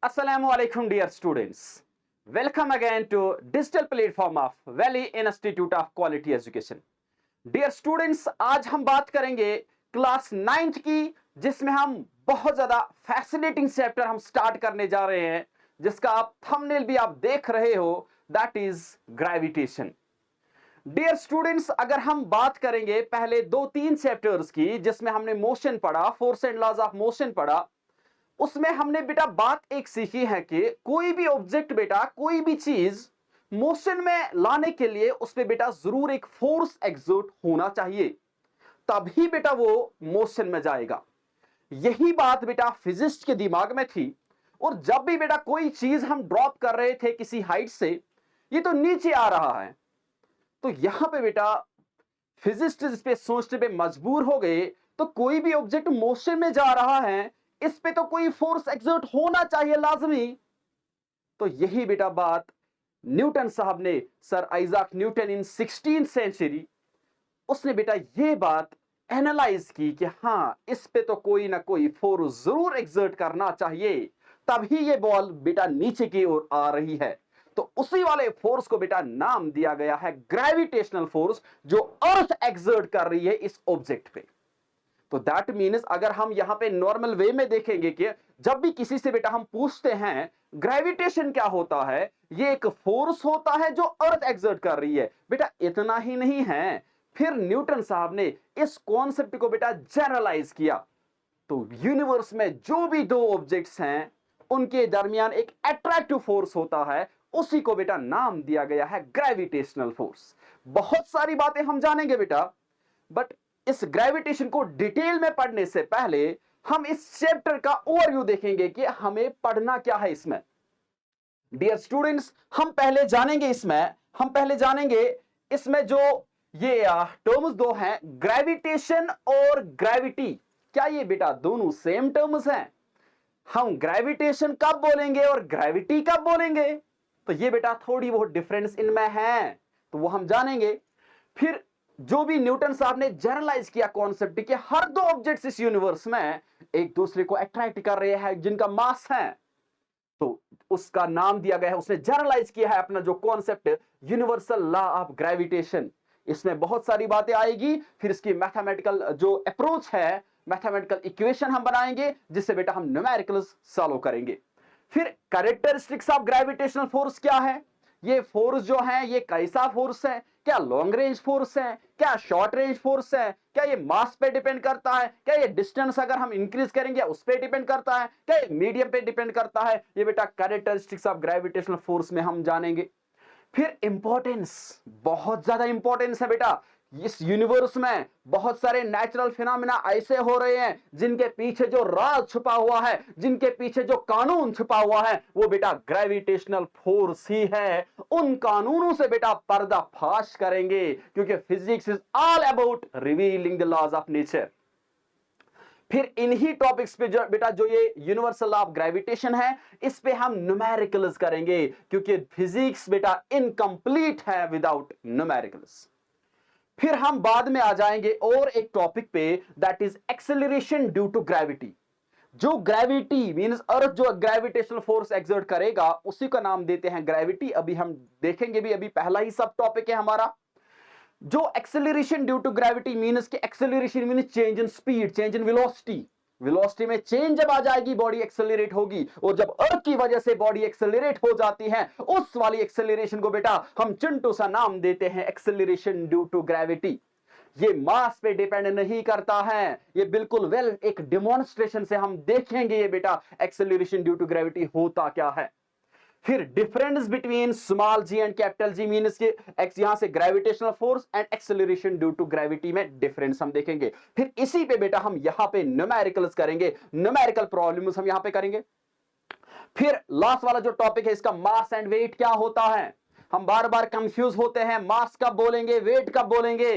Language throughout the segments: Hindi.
Assalamu alaikum, dear students. Welcome again to digital platform of Valley Institute of Quality Education. Dear students, आज हम बात करेंगे क्लास 9th की, जिसमें हम बहुत ज़्यादा फैसिनेटिंग चैप्टर हम स्टार्ट करने जा रहे हैं, जिसका आप थंबनेल भी आप देख रहे हो, that is gravitation. Dear students, अगर हम बात करेंगे पहले 2-3 चैप्टर्स की, जिसमें हमने मोशन पढ़ा, force and laws of motion पढ़ा, उसमें हमने बेटा बात एक सीखी है कि कोई भी ऑब्जेक्ट बेटा, कोई भी चीज मोशन में लाने के लिए उस पे बेटा जरूर एक फोर्स एग्जर्ट होना चाहिए, तभी बेटा वो मोशन में जाएगा. यही बात बेटा फिजिस्ट के दिमाग में थी. और जब भी बेटा कोई चीज हम ड्रॉप कर रहे थे किसी हाइट से, ये तो नीचे आ रहा है, तो यहां पे बेटा फिजिस्ट इस पे सोचने पे मजबूर हो गए. तो कोई भी ऑब्जेक्ट मोशन में जा रहा है, इस पे तो कोई फोर्स एक्सर्ट होना चाहिए लाजमी. तो यही बेटा बात न्यूटन साहब ने, सर आइजैक न्यूटन इन 16th सेंचुरी, उसने बेटा ये बात एनालाइज की कि हां, इस पे तो कोई ना कोई फोर्स जरूर एक्सर्ट करना चाहिए, तभी ये बॉल बेटा नीचे की ओर आ रही है. तो उसी वाले फोर्स को बेटा नाम दिया गया है ग्रेविटेशनल फोर्स, जो अर्थ एक्सर्ट कर रही है इस ऑब्जेक्ट पे. तो दैट मीन्स अगर हम यहां पे नॉर्मल वे में देखेंगे कि जब भी किसी से बेटा हम पूछते हैं ग्रेविटेशन क्या होता है, ये एक फोर्स होता है जो अर्थ एक्सर्ट कर रही है. बेटा इतना ही नहीं है, फिर न्यूटन साहब ने इस कॉन्सेप्ट को बेटा जनरलाइज किया. तो यूनिवर्स में जो भी दो ऑब्जेक्ट्स हैं, उनके दरमियान एक अट्रैक्टिव फोर्स होता है, उसी को बेटा नाम दिया गया है ग्रेविटेशनल फोर्स. बहुत सारी बातें हम जानेंगे बेटा, बट इस ग्रेविटेशन को डिटेल में पढ़ने से पहले हम इस चैप्टर का ओवरव्यू देखेंगे कि हमें पढ़ना क्या है इसमें. डियर स्टूडेंट्स, हम पहले जानेंगे इसमें जो ये टर्म्स दो हैं, ग्रेविटेशन और ग्रेविटी. क्या ये बेटा दोनों सेम टर्म्स हैं? हम ग्रेविटेशन कब बोलेंगे और ग्रेविटी कब बोलेंगे? तो ये बेटा थोड़ी बहुत डिफरेंस इनमें है, तो वो हम जानेंगे. फिर जो भी न्यूटन साहब ने जनरलाइज किया कॉन्सेप्ट कि हर दो ऑब्जेक्ट्स इस यूनिवर्स में एक दूसरे को अट्रैक्ट कर रहे हैं, जिनका मास है, तो उसका नाम दिया गया है, उसने जनरलाइज किया है अपना जो concept universal law of gravitation. इसमें बहुत सारी बातें आएगी. फिर इसकी मैथमेटिकल जो अप्रोच है, मैथमेटिकल इक्वेशन हम बनाएंगे, जिससे बेटा हम न्यूमेरिकल्स सॉल्व करेंगे. फिर कैरेक्टरिस्टिक्स ऑफ ग्रेविटेशनल फोर्स क्या है, ये फोर्स जो है ये कैसा फोर्स है, क्या लॉन्ग रेंज फोर्स है, क्या शॉर्ट रेंज फोर्स है, क्या ये मास पे डिपेंड करता है, क्या ये डिस्टेंस अगर हम इंक्रीज करेंगे उस पे डिपेंड करता है, क्या ये मीडियम पे डिपेंड करता है, ये बेटा कैरेक्टरिस्टिक्स ऑफ ग्रेविटेशनल फोर्स में हम जानेंगे. फिर इंपॉर्टेंस, बहुत ज्यादा इंपॉर्टेंस है बेटा. इस यूनिवर्स में बहुत सारे नेचुरल फिनोमेना ऐसे हो रहे हैं जिनके पीछे जो राज छुपा हुआ है, जिनके पीछे जो कानून छुपा हुआ है, वो बेटा ग्रेविटेशनल फोर्स ही है. उन कानूनों से बेटा पर्दाफाश करेंगे, क्योंकि physics is all about revealing the laws of nature. फिर इन्हीं टॉपिक्स पे जो बेटा जो ये यूनिवर्सल लॉ ऑफ ग्रेविटेशन है, इस पे हम न्यूमेरिकल्स करेंगे, क्योंकि फिजिक्स बेटा इनकम्प्लीट है विदाउट न्यूमेरिकल्स. फिर हम बाद में आ जाएंगे और एक टॉपिक पे, that is acceleration due to gravity. जो ग्रेविटी मींस अर्थ जो ग्रेविटेशनल फोर्स एक्सर्ट करेगा, उसी का नाम देते हैं ग्रेविटी. अभी हम देखेंगे भी, अभी पहला ही सब टॉपिक है हमारा. जो acceleration due to gravity means कि acceleration means change in speed, change in velocity. Velocity में चेंज जब आ जाएगी, बॉडी एक्सेलरेट होगी. और जब अर्थ की वजह से बॉडी एक्सेलरेट हो जाती है, उस वाली एक्सेलरेशन को बेटा हम चिंटू सा नाम देते हैं एक्सेलरेशन ड्यू टू ग्रेविटी. ये मास पे डिपेंड नहीं करता है, ये बिल्कुल वेल एक डेमोन्स्ट्रेशन से हम देखेंगे ये बेटा एक्सेलरेशन ड्यू टू ग्रेविटी होता क्या है. फिर difference between small G and capital G means के यहां से gravitational force and acceleration due to gravity में डिफरेंस हम देखेंगे. फिर इसी पे बेटा हम यहां पे न्यूमेरिकल्स करेंगे, न्यूमेरिकल प्रॉब्लम्स हम यहां पे करेंगे. फिर लास्ट वाला जो टॉपिक है इसका मास एंड वेट क्या होता है. हम बार बार कंफ्यूज होते हैं, मास कब बोलेंगे, वेट कब बोलेंगे.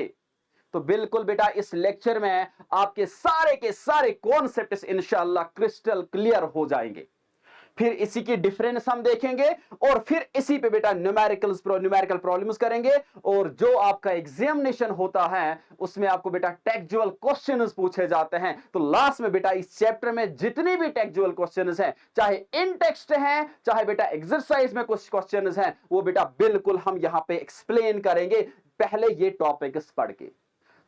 तो बिल्कुल बेटा इस लेक्चर में आपके सारे के सारे कॉन्सेप्ट्स इंशाल्लाह क्रिस्टल क्लियर हो जाएंगे. फिर इसी की डिफरेंस हम देखेंगे और फिर इसी पे बेटा न्यूमेरिकल प्रॉब्लम्स करेंगे। और जो आपका एग्जामिनेशन होता है उसमें आपको बेटा टेक्सचुअल क्वेश्चंस पूछे जाते हैं। तो लास्ट में बेटा इस चैप्टर में जितनी भी टेक्सचुअल क्वेश्चंस हैं, चाहे इन टेक्स्ट हैं चाहे बेटा एक्सरसाइज में कुछ क्वेश्चंस हैं, वो बेटा बिल्कुल हम यहां पे एक्सप्लेन करेंगे पहले ये टॉपिक्स पढ़ के।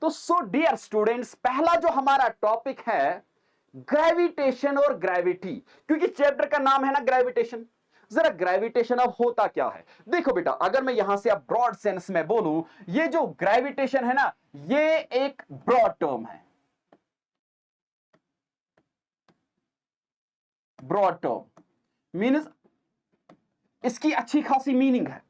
तो सो डियर स्टूडेंट्स, पहला जो हमारा टॉपिक है ग्रेविटेशन और ग्रेविटी, क्योंकि चैप्टर का नाम है ना ग्रेविटेशन। जरा ग्रेविटेशन अब होता क्या है, देखो बेटा, अगर मैं यहां से अब ब्रॉड सेंस में बोलूं, ये जो ग्रेविटेशन है ना, ये एक ब्रॉड टर्म है, ब्रॉड टर्म मीन्स इसकी अच्छी खासी मीनिंग है।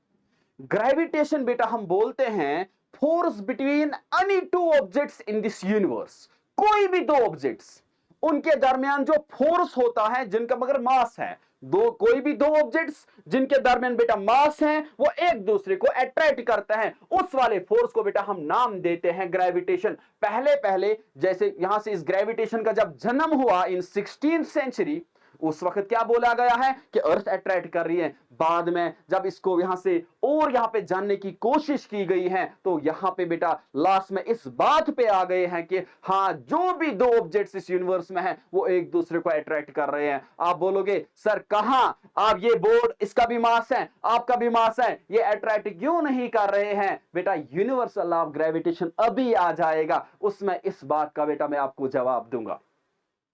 ग्रेविटेशन बेटा हम बोलते हैं force between any two objects in this universe. कोई भी दो ऑब्जेक्ट्स, उनके दरमियान जो फोर्स होता है जिनका मगर मास है, कोई भी दो ऑब्जेक्ट्स जिनके दरमियान बेटा मास है, वो एक दूसरे को अट्रैक्ट करते हैं, उस वाले फोर्स को बेटा हम नाम देते हैं ग्रेविटेशन। पहले पहले जैसे यहां से इस ग्रेविटेशन का जब जन्म हुआ इन 16th सेंचुरी, उस वक्त क्या बोला गया है कि अर्थ अट्रैक्ट कर रही है। बाद में जब इसको यहां से और यहां पे जानने की कोशिश की गई है, तो यहां पे बेटा लास्ट में इस बात पे आ गए हैं कि हां, जो भी दो ऑब्जेक्ट्स इस यूनिवर्स में हैं वो एक दूसरे को अट्रैक्ट कर रहे हैं। आप बोलोगे सर कहां, आप ये बोर्ड, इसका भी मास है आपका भी मास है, ये अट्रैक्ट क्यों नहीं कर रहे हैं? बेटा यूनिवर्सल लॉ ऑफ ग्रेविटेशन अभी आ जाएगा, उसमें इस बात का बेटा मैं आपको जवाब दूंगा।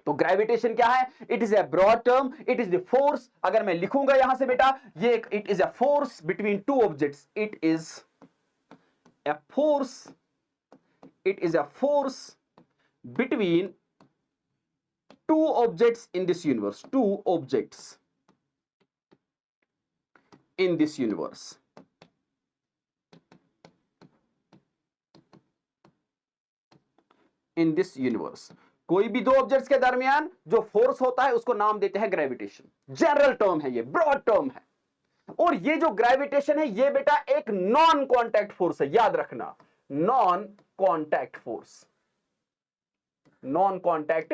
तो ग्रेविटेशन क्या है? It is a broad term, it is the force. अगर मैं लिखूंगा यहां से बेटा, ये it is a force between two objects, it is a force, it is a force between two objects in this universe, two objects in this universe. In this universe कोई भी दो ऑब्जेक्ट्स के दरमियान जो फोर्स होता है उसको नाम देते हैं ग्रेविटेशन। जनरल टर्म है, ये ब्रॉड टर्म है। और ये जो ग्रेविटेशन है ये बेटा एक नॉन कॉन्टैक्ट फोर्स है, याद रखना, non contact force. Non contact,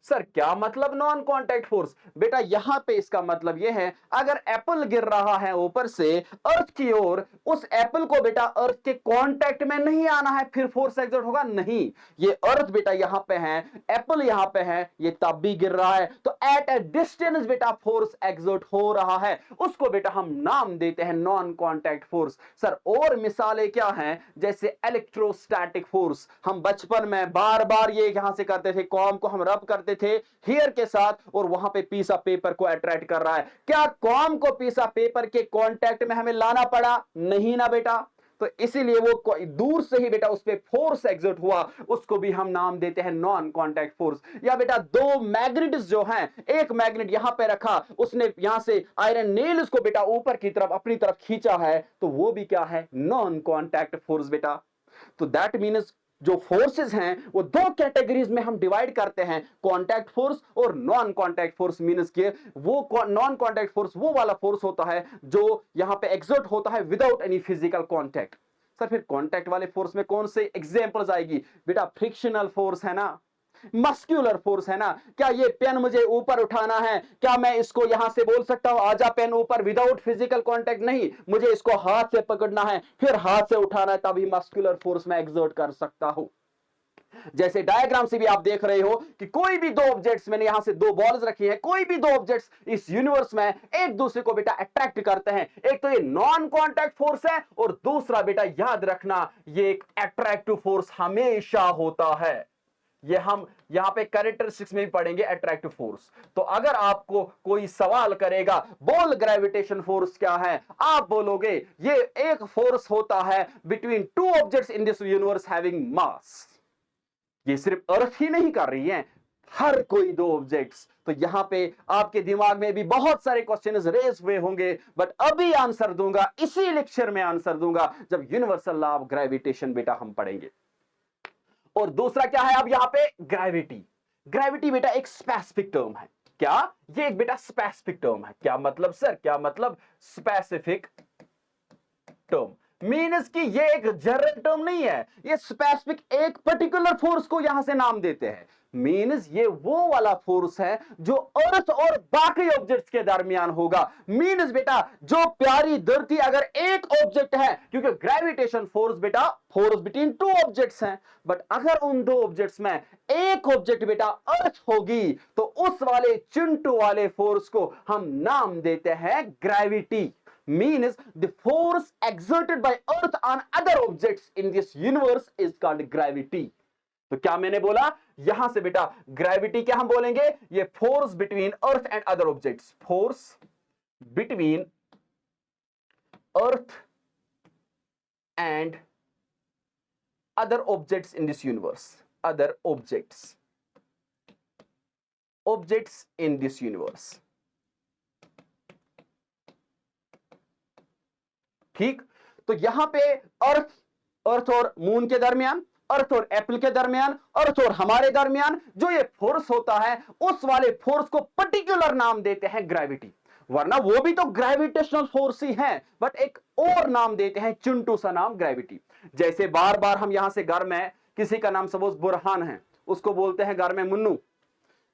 sir क्या मतलब नॉन कॉन्टैक्ट फोर्स? बेटा यहां पे इसका मतलब यह है, अगर एप्पल गिर रहा है ऊपर से अर्थ की ओर, उस एप्पल को बेटा अर्थ के कांटेक्ट में नहीं आना है, फिर फोर्स एक्सर्ट होगा नहीं। ये अर्थ बेटा यहां पे है, एप्पल यहां पे है, ये तब भी गिर रहा है, तो एट ए डिस्टेंस बेटा फोर्स एक्सर्ट हो रहा है, उसको बेटा हम नाम देते हैं नॉन कॉन्टैक्ट फोर्स। सर और मिसालें क्या हैं? जैसे इलेक्ट्रोस्टैटिक फोर्स, हम बचपन में बार बार ये यहां से करते थे, कॉम को हम रब करते थे हेयर के साथ और वहां पे पीस ऑफ पेपर को अट्रैक्ट कर रहा है। क्या कॉम को पीस ऑफ पेपर के कांटेक्ट में हमें लाना पड़ा? नहीं ना बेटा। तो इसीलिए वो दूर से ही बेटा उस पे फोर्स एक्सर्ट हुआ, उसको भी हम नाम देते हैं नॉन कॉन्टैक्ट फोर्स। या बेटा दो मैग्नेट्स जो हैं, एक मैग्नेट यहां पे रखा, उसने यहां से आयरन नेल्स को बेटा ऊपर की तरफ अपनी तरफ खींचा है, तो वो भी क्या है? नॉन कॉन्टैक्ट फोर्स बेटा। तो दैट मीन्स जो फोर्सेस हैं वो दो कैटेगरीज में हम डिवाइड करते हैं, कॉन्टैक्ट फोर्स और नॉन कॉन्टैक्ट फोर्स। मींस के वो नॉन कॉन्टैक्ट फोर्स वो वाला फोर्स होता है जो यहां पे एक्सर्ट होता है without any physical contact. Sir फिर कॉन्टैक्ट वाले फोर्स में कौन से एग्जांपल्स आएगी? बेटा फ्रिक्शनल फोर्स है ना, मस्क्यूलर फोर्स है ना। क्या ये पेन मुझे ऊपर उठाना है, क्या मैं इसको यहां से बोल सकता हूं आजा पेन ऊपर, विदाउट फिजिकल कांटेक्ट? नहीं, मुझे इसको हाथ से पकड़ना है, फिर हाथ से उठाना है, तभी मस्क्यूलर फोर्स में एक्सर्ट कर सकता हूं। जैसे डायग्राम से भी आप देख रहे हो कि कोई भी दो ऑब्जेक्ट्स, मैंने यहां से दो बॉल्स रखी हैं, कोई भी दो ऑब्जेक्ट्स इस यूनिवर्स में एक दूसरे को बेटा अट्रैक्ट करते हैं। एक तो ये नॉन कॉन्टैक्ट फोर्स है और दूसरा बेटा याद रखना ये एक अट्रैक्टिव फोर्स हमेशा होता है। ये हम यहां पे कैरेक्टरिस्टिक्स में भी पढ़ेंगे, अट्रैक्टिव फोर्स। तो अगर आपको कोई सवाल करेगा बोल ग्रेविटेशन फोर्स क्या है, आप बोलोगे ये एक फोर्स होता है between two objects in this universe having mass. ये सिर्फ अर्थ ही नहीं कर रही है, हर कोई दो ऑब्जेक्ट्स। तो यहां पे आपके दिमाग में भी बहुत सारे क्वेश्चंस रेज हुए होंगे, बट अभी आंसर दूंगा, इसी लेक्चर में आंसर दूंगा जब यूनिवर्सल लॉ ऑफ ग्रेविटेशन बेटा हम पढ़ेंगे। और दूसरा क्या है अब यहां पे? ग्रेविटी। ग्रेविटी बेटा एक स्पेसिफिक टर्म है। क्या? ये एक बेटा स्पेसिफिक टर्म है। क्या मतलब सर? क्या मतलब स्पेसिफिक टर्म? मीन्स कि ये एक जनरल टर्म नहीं है, ये स्पेसिफिक एक पर्टिकुलर फोर्स को यहां से नाम देते हैं। मीन्स ये वो वाला फोर्स है जो अर्थ और बाकी ऑब्जेक्ट्स के दरमियान होगा। मीन्स बेटा जो प्यारी धरती अगर एक ऑब्जेक्ट है, क्योंकि ग्रेविटेशन फोर्स बेटा फोर्स बिटवीन टू ऑब्जेक्ट्स हैं, बट अगर उन दो ऑब्जेक्ट्स में एक ऑब्जेक्ट बेटा अर्थ होगी तो उस वाले चिंटू वाले फोर्स को हम नाम देते हैं gravity. Means the force exerted by earth on other objects in this universe is called gravity। तो क्या मैंने बोला, यहां से बेटा ग्रेविटी क्या हम बोलेंगे, ये force between earth and other objects, force between earth and other objects in this universe, other objects in this universe. ठीक, तो यहां पे अर्थ और मून के दरमियान, अर्थ और एप्पल के दरमियान, अर्थ और हमारे दरमियान जो ये फोर्स होता है, उस वाले फोर्स को पर्टिकुलर नाम देते हैं ग्रेविटी। वरना वो भी तो ग्रेविटेशनल फोर्स ही है, बट एक और नाम देते हैं, चिंटू सा नाम ग्रेविटी। जैसे बार बार हम यहां से घर में किसी का नाम सपोज बुरहान है, उसको बोलते हैं घर में मुन्नू,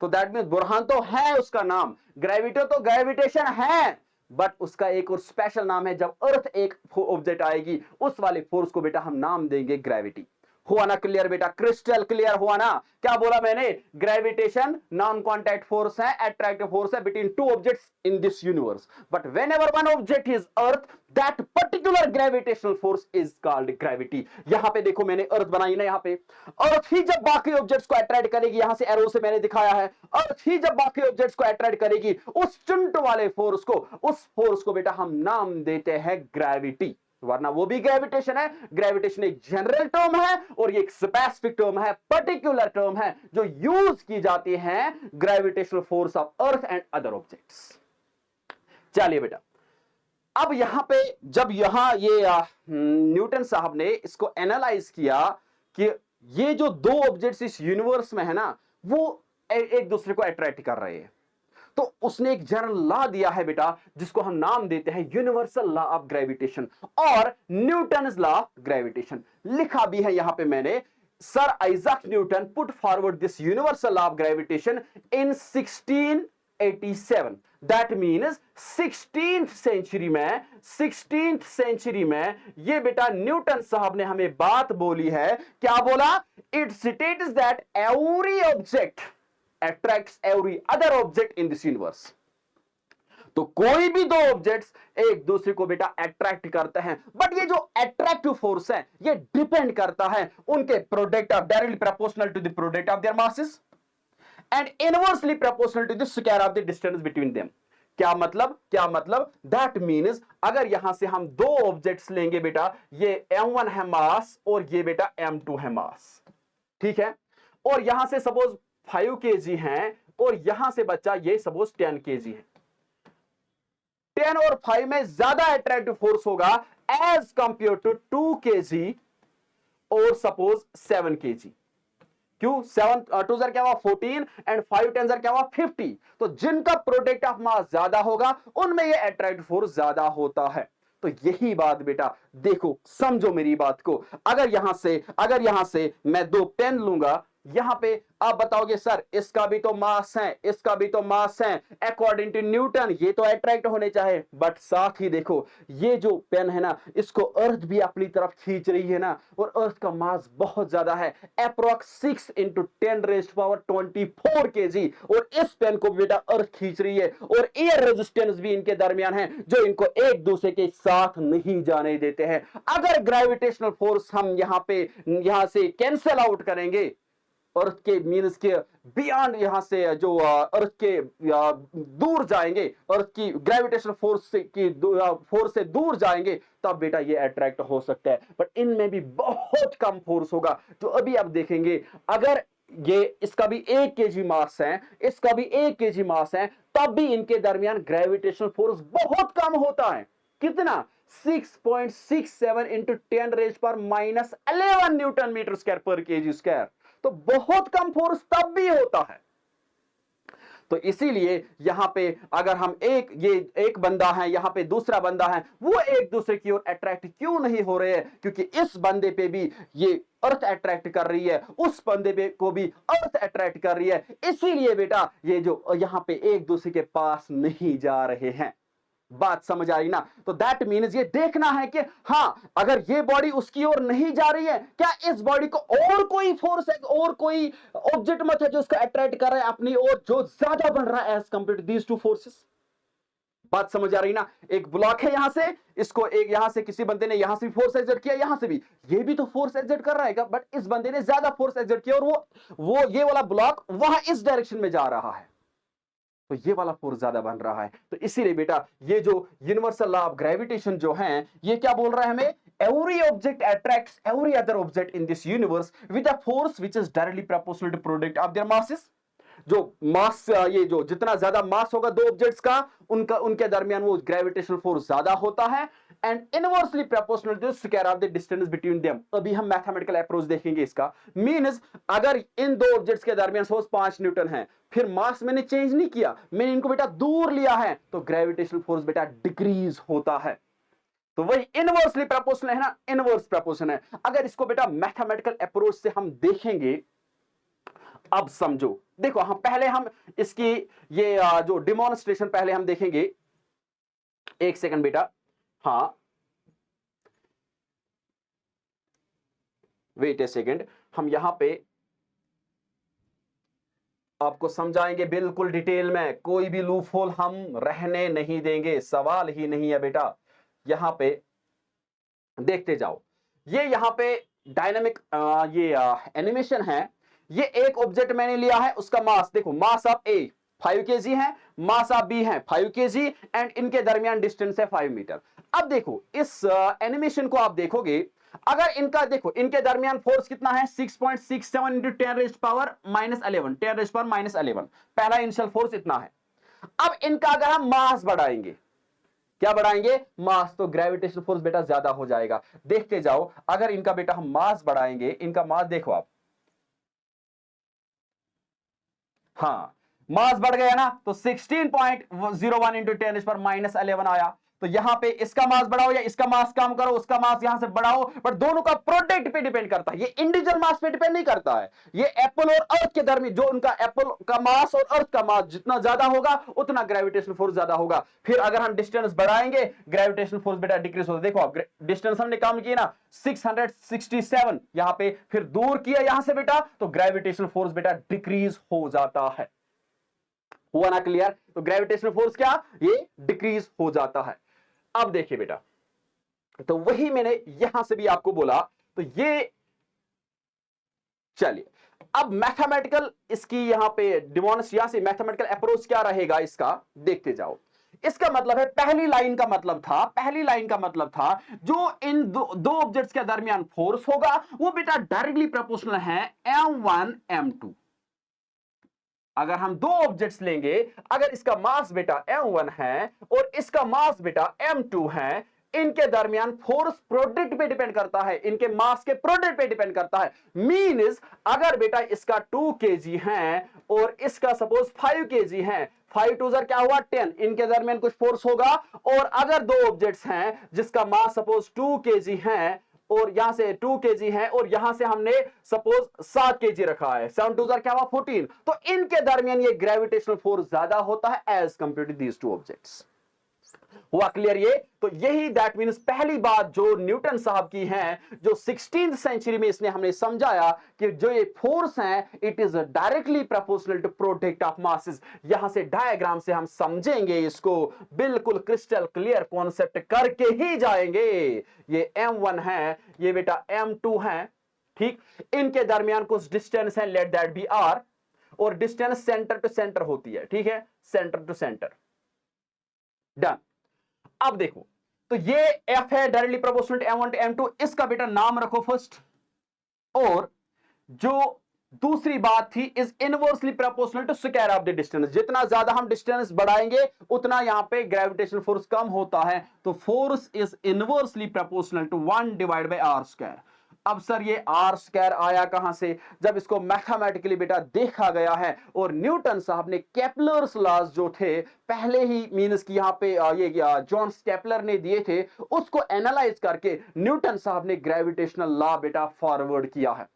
तो दैट मीन्स बुरहान तो है उसका नाम, ग्रेविटी तो ग्रेविटेशन है, बट उसका एक और स्पेशल नाम है। जब अर्थ एक ऑब्जेक्ट आएगी उस वाले फोर्स को बेटा हम नाम देंगे ग्रेविटी। हुआ ना क्लियर बेटा, क्रिस्टल क्लियर हुआ ना। क्या बोला मैंने, ग्रेविटेशन नॉन कॉन्टैक्ट फोर्स है, अट्रैक्टिव फोर्स है between two objects in this universe, but whenever one object is earth, that particular gravitational force is called gravity. यहां पे देखो मैंने अर्थ बनाई ना, यहां पे अर्थ ही जब बाकी ऑब्जेक्ट्स को अट्रैक्ट करेगी, यहां से एरो से मैंने दिखाया है, अर्थ ही जब बाकी ऑब्जेक्ट्स को अट्रैक्ट करेगी, उस चिंटू वाले फोर्स को, उस फोर्स को बेटा हम नाम देते हैं ग्रेविटी। वरना वो भी ग्रेविटेशन है। ग्रेविटेशन एक जनरल टर्म है और ये एक स्पेसिफिक टर्म है, पर्टिकुलर टर्म है जो यूज की जाती है gravitational force of earth and other objects. चलिए बेटा, अब यहां पे जब यहां ये न्यूटन साहब ने इसको एनालाइज किया कि ये जो दो ऑब्जेक्ट्स इस यूनिवर्स में है ना, वो एक दूसरे को अट्रैक्ट कर रहे हैं, तो उसने एक जनरल लॉ दिया है बेटा जिसको हम नाम देते हैं यूनिवर्सल लॉ ऑफ ग्रेविटेशन और न्यूटन्स लॉ ऑफ ग्रेविटेशन। लिखा भी है यहां पे मैंने, sir Isaac Newton put forward this universal law of gravitation in 1687। That means 16th century में ये बेटा न्यूटन साहब ने हमें बात बोली है। क्या बोला, it states that every object attracts every other object in this universe। तो कोई भी दो ऑब्जेक्ट्स एक दूसरे को बेटा अट्रैक्ट करते हैं, बट ये जो अट्रैक्टिव फोर्स है ये डिपेंड करता है उनके product of, directly proportional to the product of their masses and inversely proportional to the square of the distance between them. क्या मतलब दैट मीन्स अगर यहां से हम दो ऑब्जेक्ट्स लेंगे बेटा, ये m1 है मास और ये बेटा m2 है मास, ठीक है, और यहां से सपोज 5 kg हैं और यहां से बच्चा ये सपोज 10 kg है, 10 और 5 में ज्यादा अट्रैक्टिव फोर्स होगा एज कंपेयर टू 2 kg और सपोज 7 kg। क्यों, 7 2 क्या हुआ 14 एंड 5 10 क्या हुआ 50। तो जिनका प्रोडक्ट ऑफ मास ज्यादा होगा उनमें ये अट्रैक्टिव फोर्स ज्यादा होता है। तो यही बात बेटा देखो, समझो मेरी बात को। अगर यहां से मैं दो पेन लूंगा, यहां पे आप बताओगे सर इसका भी तो मास है, इसका भी तो मास है, अकॉर्डिंग टू न्यूटन ये तो अट्रैक्ट होने चाहे, बट साथ ही देखो ये जो पेन है ना, इसको अर्थ भी अपनी तरफ खींच रही है ना, और अर्थ का मास बहुत ज्यादा है, अप्रोक्स 6 × 10⁻24 kg, और इस पेन को बेटा अर्थ खींच रही है, और एयर रेजिस्टेंस भी इनके दरमियान है जो इनको एक दूसरे के साथ नहीं जाने देते हैं। अगर ग्रेविटेशनल फोर्स हम यहां से कैंसिल आउट करेंगे, अर्थ के मीन्स के बियॉन्ड, यहां से जो अर्थ के दूर जाएंगे, अर्थ की ग्रेविटेशनल फोर्स से दूर जाएंगे, तब बेटा ये अट्रैक्ट हो सकता है, बट इनमें भी बहुत कम फोर्स होगा जो अभी आप देखेंगे। अगर ये इसका भी 1 kg मास है, इसका भी 1 kg मास है, तब भी इनके दरमियान ग्रेविटेशनल फोर्स बहुत कम होता है। कितना, 6.67 × 10⁻⁻11 न्यूटन मीटर स्क्वायर पर kg स्क्वायर। तो बहुत कम फोर्स तब भी होता है। तो इसीलिए यहां पे अगर हम ये एक बंदा है, यहां पे दूसरा बंदा है, वो एक दूसरे की ओर अट्रैक्ट क्यों नहीं हो रहे हैं? क्योंकि इस बंदे पे भी ये अर्थ अट्रैक्ट कर रही है, उस बंदे पे को भी अर्थ अट्रैक्ट कर रही है, इसीलिए बेटा ये जो यहां पे एक दूसरे के पास नहीं जा रहे हैं। बात समझ आई ना? तो दैट मीन्स ये देखना है कि हां, अगर ये बॉडी उसकी ओर नहीं जा रही है, क्या इस बॉडी को और कोई फोर्स है, और कोई ऑब्जेक्ट मत है जो उसको अट्रैक्ट कर रहा है अपनी ओर, जो ज्यादा बढ़ रहा है as compare to these two forces. बात समझ आ रही ना? एक ब्लॉक है यहां से, इसको एक यहां से किसी बंदे ने यहां से फोर्स एक्सर्ट किया, यहां से भी ये भी तो फोर्स एक्सर्ट कर रहा है, बट इस बंदे ने ज्यादा फोर्स एक्सर्ट किया, और वो ये वाला ब्लॉक वहां इस डायरेक्शन में जा रहा है, तो ये वाला फोर्स ज्यादा बन रहा है। तो इसीलिए बेटा ये जो यूनिवर्सल लॉ ऑफ ग्रेविटेशन जो है, ये क्या बोल रहा है हमें? Every object attracts every other object in this universe with a force which is directly proportional to product of their masses. जो मास, ये जो जितना ज्यादा मास होगा दो ऑब्जेक्ट्स का, उनके दरमियान वो ग्रेविटेशनल फोर्स ज्यादा होता है, and inversely proportional to square of the distance between them. अभी हम मैथमेटिकल अप्रोच देखेंगे इसका। मींस अगर इन दो ऑब्जेक्ट्स के दरमियान सपोज 5 न्यूटन है, फिर मास मैंने चेंज नहीं किया, मैंने इनको बेटा दूर लिया है, तो ग्रेविटेशनल फोर्स बेटा डिक्रीज होता है। तो वही इनवर्सली प्रोपोर्शनल है ना, इनवर्स प्रोपोर्शन है। अगर इसको बेटा मैथमेटिकल अप्रोच से हम देखेंगे, अब समझो, देखो हम पहले हम इसकी ये जो डिमॉन्स्ट्रेशन पहले हम देखेंगे। एक सेकंड बेटा, हाँ वेट ए सेकंड, हम यहां पे आपको समझाएंगे बिल्कुल डिटेल में, कोई भी लूप होल हम रहने नहीं देंगे, सवाल ही नहीं है बेटा। यहां पे देखते जाओ, ये यहां पे डायनामिक ये एनिमेशन है। ये एक ऑब्जेक्ट मैंने लिया है, उसका मास देखो, मास ऑफ ए 5 kg है, मास ऑफ बी है 5 kg, एंड इनके दरमियान डिस्टेंस है 5 मीटर। अब देखो इस एनिमेशन को आप देखोगे, अगर इनका देखो, इनके दरमियान फोर्स कितना है? 6.67 इंटू 10⁻⁻11, 10⁻⁻11 पहला इनिशियल फोर्स इतना है। अब इनका अगर हम मास बढ़ाएंगे, क्या बढ़ाएंगे? मास, तो ग्रेविटेशनल फोर्स बेटा ज्यादा हो जाएगा। देखते जाओ, अगर इनका बेटा हम मास बढ़ाएंगे, इनका मास देखो आप, हाँ मास बढ़ गया ना, तो 16.01 इंटू 10⁻⁻11 आया। तो यहां पे इसका मास बढ़ाओ या इसका मास कम करो, उसका मास यहां से बढ़ाओ, पर दोनों का प्रोडक्ट पे डिपेंड करता है, ये इंडिविजुअल मास पे डिपेंड नहीं करता है। ये एप्पल और अर्थ के दरमियान जो उनका एप्पल का मास और अर्थ का मास जितना ज्यादा होगा, उतना ग्रेविटेशनल फोर्स ज्यादा होगा। फिर अगर हम डिस्टेंस बढ़ाएंगे, ग्रेविटेशनल फोर्स बेटा डिक्रीज होता है। देखो आप, डिस्टेंस हमने कम किया ना 667, यहां पे फिर दूर किया यहां से बेटा, तो ग्रेविटेशनल फोर्स बेटा डिक्रीज हो जाता है। हुआ ना क्लियर? तो ग्रेविटेशनल फोर्स क्या, ये डिक्रीज हो जाता है। अब देखिए बेटा, तो वही मैंने यहां से भी आपको बोला, तो ये चलिए अब मैथमेटिकल इसकी यहां पे यहां से मैथमेटिकल अप्रोच क्या रहेगा इसका, देखते जाओ। इसका मतलब है, पहली लाइन का मतलब था जो इन दो ऑब्जेक्ट्स के दरमियान फोर्स होगा, वो बेटा डायरेक्टली प्रोपोर्शनल है m1 m2। अगर हम दो ऑब्जेक्ट्स लेंगे, अगर इसका मास बेटा m1 है और इसका मास बेटा m2 है, इनके दरमियान फोर्स प्रोडक्ट पे डिपेंड करता है, इनके मास के प्रोडक्ट पे डिपेंड करता है। मींस अगर बेटा इसका 2 kg है और इसका सपोज 5 kg है, 5 2 क्या हुआ 10, इनके दरमियान कुछ फोर्स होगा। और अगर दो ऑब्जेक्ट्स हैं जिसका मास सपोज 2 kg है और यहां से 2 kg है और यहां से हमने सपोज 7 kg रखा है, 7 2 क्या हुआ 14, तो इनके दरमियान ये ग्रेविटेशनल फोर्स ज्यादा होता है as compare to these two objects. हुआ क्लियर? ये तो यही दैट मीन्स पहली बात जो न्यूटन साहब की है, जो 16th सेंचुरी में इसने हमने समझाया कि जो ये फोर्स है, it is directly proportional to product of masses. यहां से डायग्राम से हम समझेंगे इसको, बिल्कुल क्रिस्टल क्लियर कॉन्सेप्ट करके ही जाएंगे। ये m1 है, ये बेटा m2 है, ठीक, इनके दरमियान कुछ डिस्टेंस है, लेट दैट बी r, और डिस्टेंस सेंटर टू सेंटर होती है, ठीक है, सेंटर टू सेंटर, डन। अब देखो, तो ये F है directly proportional m1 to m2, इसका बेटा नाम रखो फर्स्ट। और जो दूसरी बात थी, is inversely proportional to square of the distance. जितना ज्यादा हम डिस्टेंस बढ़ाएंगे, उतना यहां पे ग्रेविटेशनल फोर्स कम होता है। तो force is inversely proportional to 1 divide by r square. अब सर ये आर स्क्वायर आया कहां से? जब इसको मैथमेटिकली बेटा देखा गया है और न्यूटन साहब ने केपलर्स लॉज जो थे पहले ही मींस कि यहां पे ये जॉन केपलर ने दिए थे, उसको एनालाइज करके न्यूटन साहब ने ग्रेविटेशनल लॉ बेटा फॉरवर्ड किया है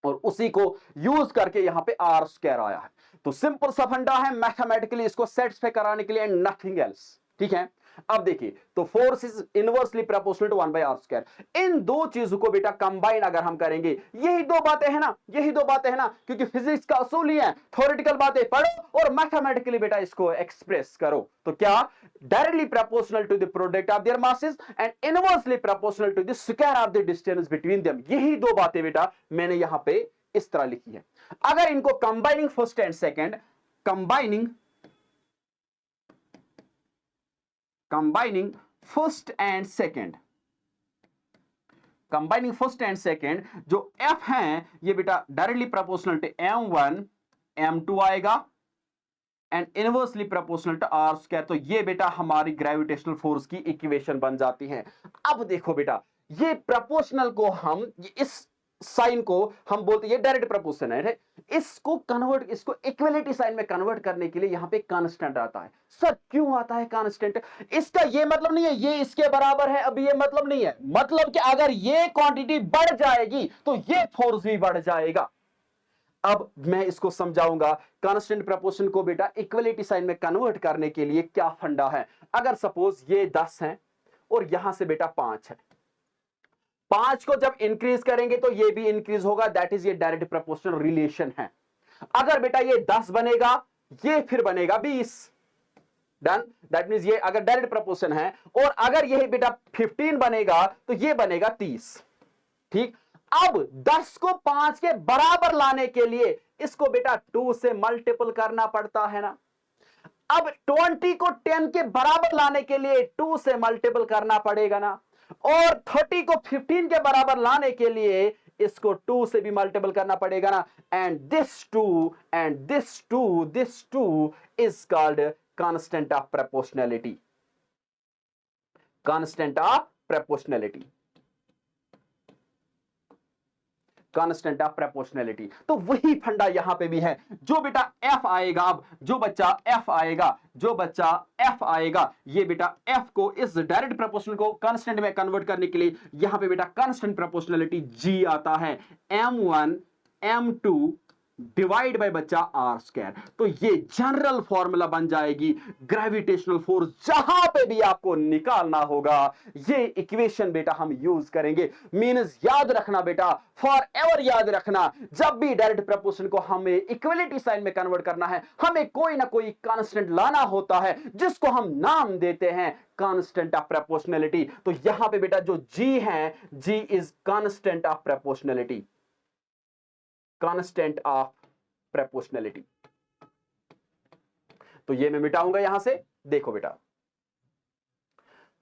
और उसी को यूज करके यहां पे आर स्क्वायर आया है। तो सिंपल सा फंडा है मैथमेटिकली इसको सेटिस्फाई कराने के लिए, एंड नथिंग एल्स। ठीक है, अब देखिए तो force is inversely proportional to 1/r square. इन दो चीजों को बेटा कंबाइन अगर हम करेंगे, यही दो बातें हैं ना, यही दो बातें हैं ना, क्योंकि फिजिक्स का असूल ही है थ्योरेटिकल बातें पढ़ो और मैथमेटिकली बेटा इसको एक्सप्रेस करो। तो क्या? Directly proportional to the product of their masses and inversely proportional to the square of the distance between them. यही दो बातें बेटा मैंने यहां पे इस तरह लिखी है। अगर इनको combining first and second, combining first and second, combining first and second जो F हैं ये बेटा directly proportional to m1 m2 आएगा and inversely proportional to r square. तो ये बेटा हमारी ग्रेविटेशनल फोर्स की इक्वेशन बन जाती है। अब देखो बेटा ये प्रोपोर्शनल को हम इस साइन को हम बोलते हैं ये डायरेक्ट प्रोपोर्शन है, इसको कन्वर्ट, इसको इक्वलिटी साइन में कन्वर्ट करने के लिए यहां पे कांस्टेंट आता है। सर क्यों आता है कांस्टेंट? इसका ये मतलब नहीं है ये इसके बराबर है, अभी ये मतलब नहीं है, मतलब कि अगर ये क्वांटिटी बढ़ जाएगी तो ये फोर्स भी बढ़ जाएगा। अब मैं इसको समझाऊंगा कांस्टेंट प्रोपोर्शन को बेटा इक्वलिटी साइन में कन्वर्ट करने के लिए क्या फंडा है। अगर सपोज ये 10 है और यहां से बेटा 5 है, 5 को जब इंक्रीज करेंगे तो ये भी इंक्रीज होगा, दैट इज ये डायरेक्ट प्रोपोर्शनल रिलेशन है। अगर बेटा ये 10 बनेगा ये फिर बनेगा 20, डन, दैट मींस ये अगर डायरेक्ट प्रोपोर्शन है, और अगर ये बेटा 15 बनेगा तो ये बनेगा 30। ठीक, अब 10 को 5 के बराबर लाने के लिए इसको बेटा 2 से मल्टीपल करना पड़ता है ना। अब 20 को 10 के बराबर लाने के लिए 2 से मल्टीपल करना पड़ेगा ना, और 30 को 15 के बराबर लाने के लिए इसको 2 से भी मल्टीपल करना पड़ेगा ना। And this two is called constant of proportionality, constant of proportionality, constant of proportionality. तो वही फंडा यहां पे भी है। जो बेटा F आएगा, अब जो बच्चा F आएगा ये बेटा F को इस डायरेक्ट प्रोपोर्शनल को कांस्टेंट में कन्वर्ट करने के लिए यहां पे बेटा कांस्टेंट प्रोपोर्शनैलिटी G आता है, m1 m2 डिवाइड बाय बच्चा आर स्क्वायर। तो ये जनरल फॉर्मूला बन जाएगी ग्रेविटेशनल फोर्स। जहां पे भी आपको निकालना होगा ये इक्वेशन बेटा हम यूज करेंगे। मींस याद रखना बेटा, फॉर एवर याद रखना, जब भी डायरेक्ट प्रोपोर्शन को हमें इक्वलिटी साइन में कन्वर्ट करना है, हमें कोई ना कोई कांस्टेंट लाना होता है जिसको हम नाम देते हैं कांस्टेंट ऑफ प्रोपोर्शनैलिटी। तो यहां पे बेटा जो G है, G is constant of proportionality, constant of proportionality. तो ये मैं मिटाऊंगा यहां से, देखो बेटा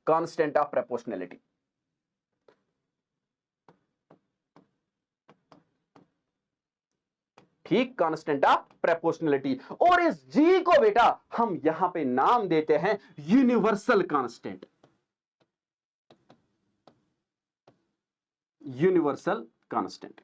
कांस्टेंट ऑफ प्रोपोर्शनैलिटी, ठीक, कांस्टेंट ऑफ प्रोपोर्शनैलिटी। और इस G को बेटा हम यहां पे नाम देते हैं यूनिवर्सल कांस्टेंट, यूनिवर्सल कांस्टेंट।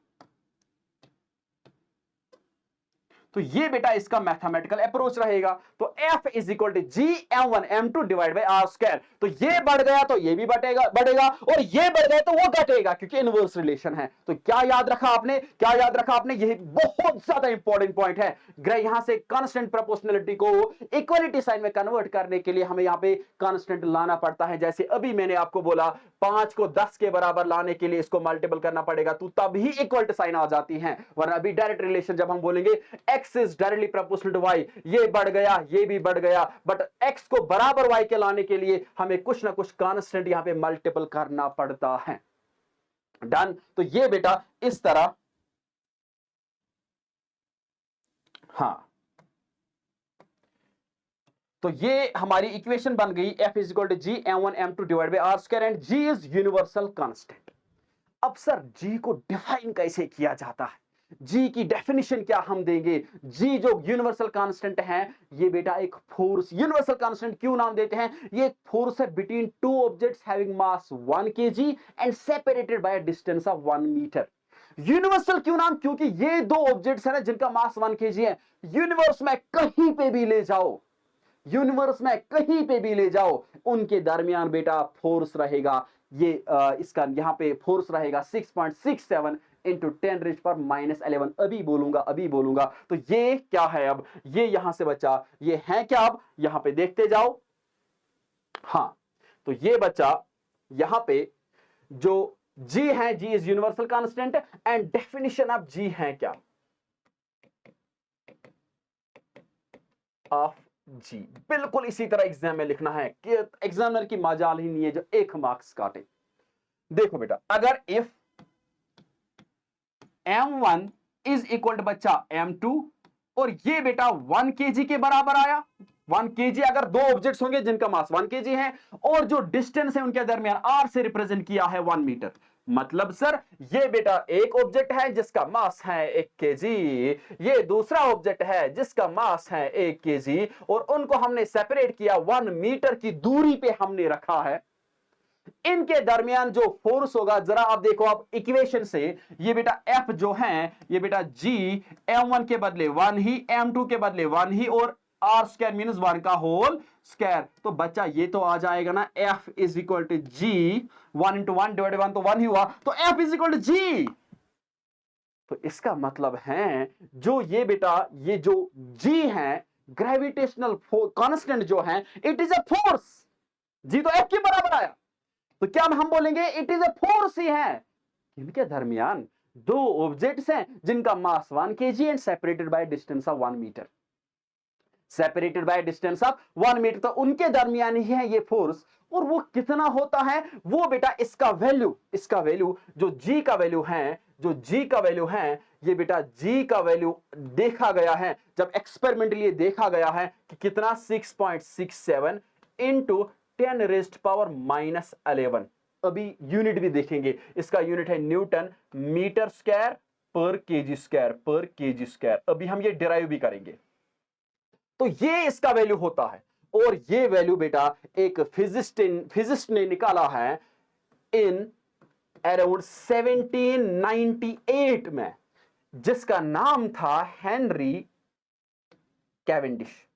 तो ये बेटा इसका मैथमेटिकल अप्रोच रहेगा। तो F is equal to G m1 m2 divide by r square. तो ये बढ़ गया तो ये भी बढ़ेगा और ये बढ़ गया तो वो घटेगा, क्योंकि इनवर्स रिलेशन है। तो क्या याद रखा आपने, ये बहुत ज्यादा इंपॉर्टेंट पॉइंट है। यहां से कांस्टेंट प्रोपोर्शनैलिटी को इक्वलिटी साइन में कन्वर्ट करने के लिए हमें यहां पे कांस्टेंट लाना पड़ता है। जैसे अभी मैंने आपको बोला 5 को 10 के बराबर लाने के लिए इसको मल्टीपल करना पड़ेगा, तो तभी इक्वल टू साइन आ जाती है। वरना अभी डायरेक्ट रिलेशन जब हम बोलेंगे x is directly proportional to y, ये बढ़ गया ये भी बढ़ गया, बट x को बराबर y के लाने के लिए हमें कुछ ना कुछ कांस्टेंट यहां पे मल्टीपल करना पड़ता है। डन। तो ये बेटा इस तरह, हां, तो ये हमारी इक्वेशन बन गई F is equal to G m1 m2 divide by r square and G is universal constant. अब सर G को डिफाइन कैसे किया जाता है? जी की डेफिनेशन क्या हम देंगे, जी जो यूनिवर्सल कांस्टेंट है, ये बेटा एक फोर्स, यूनिवर्सल कांस्टेंट क्यों नाम देते हैं, ये एक फोर्स है between two objects having mass 1 kg and separated by a distance of 1 metre. Universal क्यों नाम, क्योंकि ये दो ऑब्जेक्ट्स है ना जिनका मास 1 kg है, यूनिवर्स में कहीं पे भी ले जाओ, यूनिवर्स में कहीं पे भी ले जाओ, उनके दरमियान बेटा फोर्स रहेगा, ये इसका यहां पे फोर्स रहेगा 6.67 इंटू 10⁻⁻11। अभी बोलूंगा। तो ये क्या है, अब ये यहां से बचा, ये है क्या, अब यहां पे देखते जाओ। हां, तो ये बचा यहां पे जो जी है, G is universal constant and definition of G है क्या, ऑफ जी। बिल्कुल इसी तरह एग्जाम में लिखना है कि एग्जामिनर की मजाल ही नहीं है जो 1 मार्क्स काटे। देखो बेटा, अगर if m1 is equal to बच्चा m2 और ये बेटा 1 kg के बराबर आया, 1 kg अगर दो ऑब्जेक्ट्स होंगे जिनका मास 1 kg है और जो डिस्टेंस है उनके दरमियान r से रिप्रेजेंट किया है 1 मीटर, मतलब सर ये बेटा एक ऑब्जेक्ट है जिसका मास है 1 kg, ये दूसरा ऑब्जेक्ट है जिसका मास है 1 kg और उनको हमने सेपरेट किया 1 मीटर की दूरी पे हमने रखा है। इनके दरमियान जो फोर्स होगा, जरा आप देखो, आप इक्वेशन से ये बेटा F जो है, ये बेटा G m1 के बदले 1 ही, m2 के बदले 1 ही और r स्क्वायर मीनस 1 का होल स्क्वायर। तो बच्चा ये तो आ जाएगा ना, F is equal to G, 1 into 1 divide 1 तो 1 ही हुआ, तो F is equal to G। तो इसका मतलब है जो ये बेटा ये जो G है, ग्रेविटेशनल कांस्टेंट जो है, it is a force. G तो F के बराबर आया, तो क्या हम बोलेंगे इट इज ए फोर्स ही है। इनके दरमियान दो ऑब्जेक्ट्स हैं जिनका mass 1 kg and separated by distance of 1 metre, separated by distance of 1 metre, तो उनके दरमियान ही है ये फोर्स। और वो कितना होता है, वो बेटा इसका वैल्यू जो G का वैल्यू है, जो G का वैल्यू है, ये बेटा G का वैल्यू देखा गया है, जब एक्सपेरिमेंटली देखा गया है कि कितना 6.67 इंटू 10⁻⁻11। अभी यूनिट भी देखेंगे, इसका यूनिट है न्यूटन मीटर स्क्वायर पर केजी स्क्वायर। अभी हम ये डिराइव भी करेंगे। तो ये इसका वैल्यू होता है और ये वैल्यू बेटा एक फिजिस्ट ने निकाला है इन अराउंड 1798 में, जिसका नाम था हेनरी कैवेंडिश।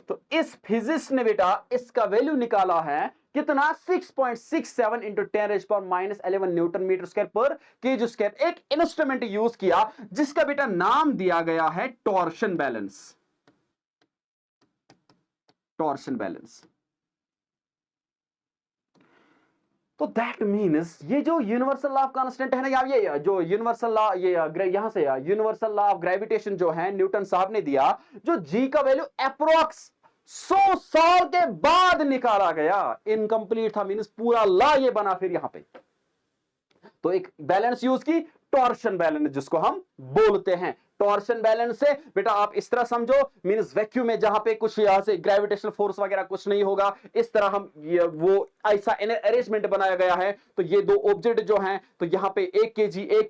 तो इस फिजिस्ट ने बेटा इसका वैल्यू निकाला है कितना, 6.67 इंटू 10⁻⁻11 न्यूटन मीटर स्क्वायर पर केजी स्क्वायर। एक इंस्ट्रूमेंट यूज किया जिसका बेटा नाम दिया गया है टॉर्शन बैलेंस, टॉर्शन बैलेंस। तो दैट मीन्स ये जो यूनिवर्सल लॉ ऑफ कांस्टेंट है ना, या ये जो यूनिवर्सल लॉ, ये यहां से यूनिवर्सल लॉ ऑफ ग्रेविटेशन जो है न्यूटन साहब ने दिया, जो जी का वैल्यू अप्रोक्स 100 साल के बाद निकाला गया, इनकंप्लीट था, मीन्स पूरा लॉ ये बना फिर यहां पे। तो एक बैलेंस यूज की, टॉर्शन बैलेंस जिसको हम बोलते हैं। टॉर्शन बैलेंस से बेटा आप इस तरह समझो, मींस वैक्यूम में जहां पे कुछ यहां से ग्रेविटेशनल फोर्स वगैरह कुछ नहीं होगा, इस तरह हम वो ऐसा अरेंजमेंट बनाया गया है। तो ये दो ऑब्जेक्ट जो हैं, तो यहां पे 1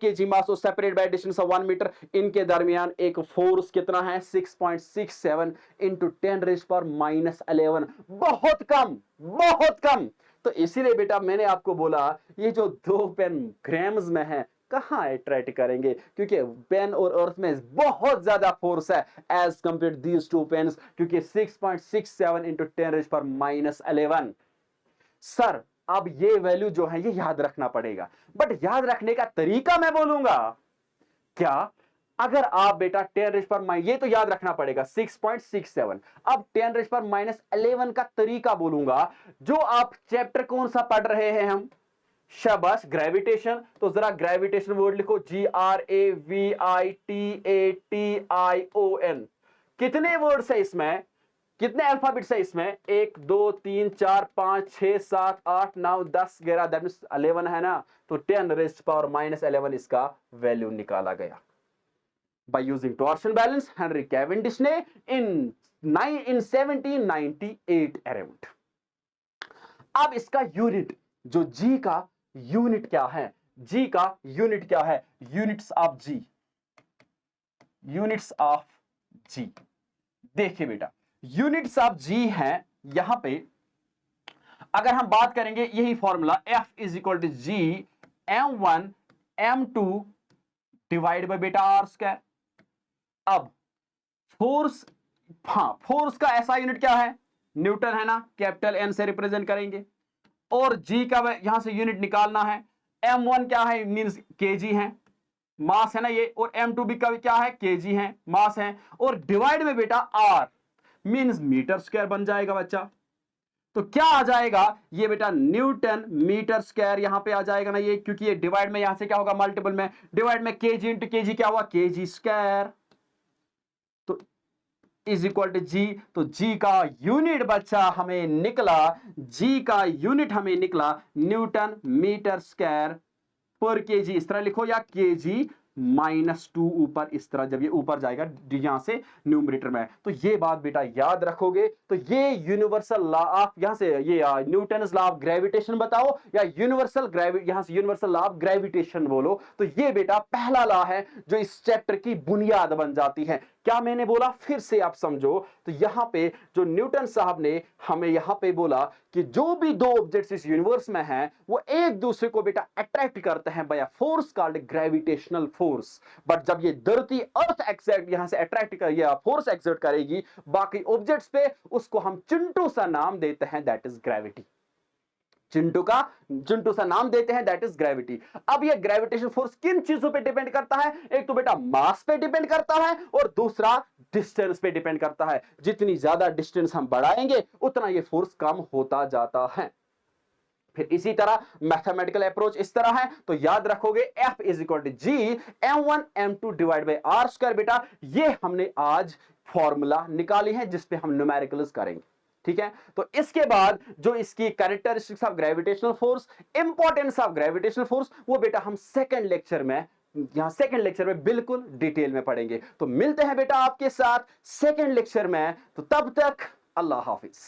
kg मास और separate by distance of 1 metre, इनके दरमियान एक फोर्स कितना है 6.67 इंटू 10⁻⁻11। बहुत कम, बहुत कम। तो इसीलिए बेटा मैंने आपको बोला ये जो दो पेन ग्राम्स में है, कहां अट्रैक्ट करेंगे, क्योंकि पेन और अर्थ में बहुत ज्यादा फोर्स है as compare these two pens, क्योंकि 6.67 इंटू 10⁻⁻11। सर अब ये वैल्यू जो है ये याद रखना पड़ेगा, बट याद रखने का तरीका मैं बोलूंगा क्या, अगर आप बेटा 10⁻, ये तो याद रखना पड़ेगा 6.67, अब 10⁻11 का तरीका बोलूंगा। जो आप चैप्टर कौन सा पढ़ रहे हैं हम, शाबाश ग्रेविटेशन, तो जरा ग्रेविटेशन वर्ड लिखो, GRAVITATION। कितने वर्ड्स है इसमें, कितने अल्फाबेट्स है इसमें, 1 2 3 4 5 6 7 8 9 10 11, दैट मींस 11 है ना। तो 10⁻11 इसका वैल्यू निकाला गया by using torsion balance, Henry Cavendish ने in 1798 अराउंड। अब इसका यूनिट, जो जी का यूनिट क्या है, जी का यूनिट क्या है, units of G, units of G. देखिए बेटा, यूनिट्स ऑफ जी है यहां पे, अगर हम बात करेंगे यही formula F is equal to G m1 m2 divide by बेटा आर स्क्वायर। अब फोर्स, हाँ फोर्स का ऐसा यूनिट क्या है, न्यूटन है ना, कैपिटल एन से रिप्रेजेंट करेंगे। और जी का यहां से यूनिट निकालना है, m1 क्या है, मींस केजी है, मास है ना ये, और m2 भी का क्या है, केजी है, मास है, और डिवाइड में बेटा आर मींस मीटर स्क्वायर बन जाएगा बच्चा। तो क्या आ जाएगा ये बेटा, न्यूटन मीटर स्क्वायर यहां पे आ जाएगा ना ये, क्योंकि ये डिवाइड में यहां से क्या होगा, मल्टीपल में, डिवाइड में केजी इंटू केजी क्या हुआ, केजी स्क्वायर, तो इज इक्वल टू जी। तो जी का यूनिट बच्चा हमें निकला, जी का यूनिट हमें निकला न्यूटन मीटर स्क्वायर पर केजी, इस तरह लिखो, या केजी -2 ऊपर, इस तरह जब ये ऊपर जाएगा यहां से न्यूमरेटर में, तो ये बात बेटा याद रखोगे। तो ये यूनिवर्सल लॉ ऑफ, यहां से ये न्यूटन्स लॉ ऑफ ग्रेविटेशन बताओ, या यूनिवर्सल ग्रेविटी, यहां से यूनिवर्सल लॉ ऑफ ग्रेविटेशन बोलो, तो ये बेटा पहला लॉ है जो इस चैप्टर की बुनियाद बन जाती है। क्या मैंने बोला, फिर से आप समझो, तो यहां पे जो न्यूटन साहब ने हमें यहां पे बोला कि जो भी दो ऑब्जेक्ट्स इस यूनिवर्स में हैं वो एक दूसरे को बेटा अट्रैक्ट करते हैं by a force called gravitational force. But जब ये धरती अर्थ एक्सैक्ट यहां से अट्रैक्ट कर, या फोर्स एक्सर्ट करेगी बाकी ऑब्जेक्ट्स पे, उसको हम चिंटू सा नाम देते हैं, दैट इज ग्रेविटी। चिंटू सा नाम देते हैं, दैट इज ग्रेविटी। अब ये ग्रेविटेशन फोर्स किन चीजों पे डिपेंड करता है, एक तो बेटा मास पे डिपेंड करता है, और दूसरा डिस्टेंस पे डिपेंड करता है। जितनी ज्यादा डिस्टेंस हम बढ़ाएंगे उतना ये फोर्स कम होता जाता है। फिर इसी तरह मैथमेटिकल अप्रोच इस तरह है, तो याद रखोगे F is equal to G m1 m2 divide by R square. बेटा ये हमने आज फॉर्मूला निकाली है जिसपे हम न्यूमेरिकल्स करेंगे, ठीक है। तो इसके बाद जो इसकी characteristics of gravitational force, importance of gravitational force, वो बेटा हम सेकंड लेक्चर में, यहां सेकंड लेक्चर में बिल्कुल डिटेल में पढ़ेंगे। तो मिलते हैं बेटा आपके साथ सेकंड लेक्चर में, तो तब तक अल्लाह हाफिज।